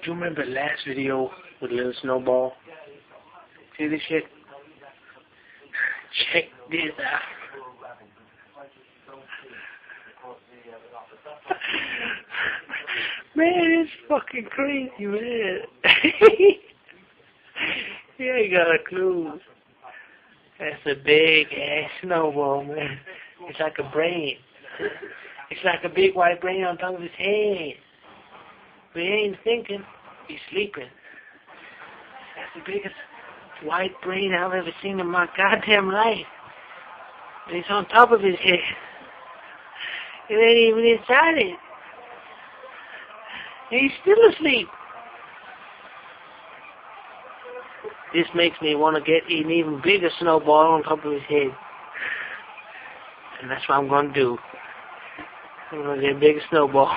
Do you remember the last video with Little Snowball? See this shit? Check this out. Man, it's fucking crazy, man. You ain't got a clue. That's a big ass snowball, man. It's like a brain. It's like a big white brain on top of his head. But he ain't thinking. He's sleeping. That's the biggest white brain I've ever seen in my goddamn life. And it's on top of his head. It ain't even inside it. And he's still asleep. This makes me want to get an even bigger snowball on top of his head. And that's what I'm going to do. I'm going to get a bigger snowball.